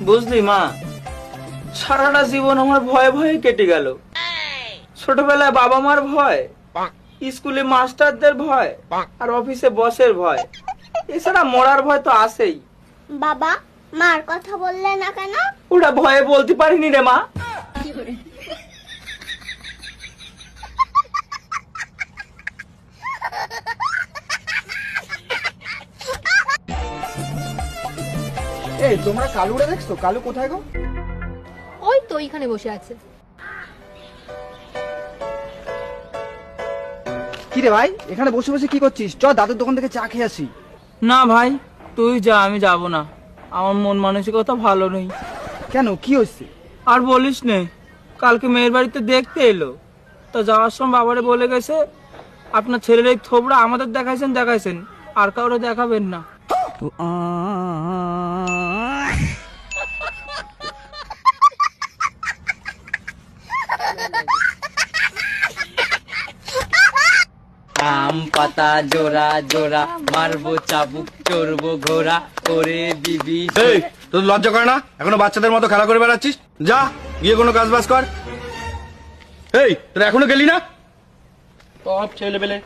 বুঝলি মা, সারাটা জীবন আমার ভয়ে ভয়ে কেটে গেল। ছোটবেলায় বাবা মার ভয়, স্কুলে মাস্টারদের ভয়, আর অফিসে বসের ভয়, এছাড়া মরার ভয় তো আছেই। বাবা, মার কথা বললে না কেন? ওটা ভয়ে বলতে পারিনি রে মা। এই তোমরা কালুরে দেখছো? কালু কোথায় গো? ওই তো এখানে বসে আছে। কি রে ভাই, এখানে বসে বসে কি করছিস? চ দাদুর দোকান থেকে চা খেয়ে আসি। না ভাই, তুই যা, আমি যাব না। আমার মন মানসিকতা ভালো নেই। কেন, কি হয়েছে? আর বলিস নে, কালকে মেয়ের বাড়িতে দেখতে এলো, তা যাওয়ার সময় বাবারে বলে গেছে, আপনার ছেলের এই থোবড়া আমাদের দেখাইছেন, আর কাউরে দেখাবেন না। আম পাতা জোড়া জোড়া, মারবো চাবুক, চড়বো ঘোড়া, করে দিবি। এই, তোর লজ্জা করে না? এখনো বাচ্চাদের মতো খেলা করে বেড়াচ্ছিস? যা গিয়ে কোনো কাজ বাজ কর। এই, তোরা এখনো গেলি না? সব ছেলে পেলে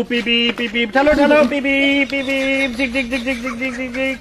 পিপি পিপি ঠেলো ঠেলো, পিপি পিপি ঝিক ঝিক ঝিক ঝিক ঝিক ঝিক ঝিক ঝিক।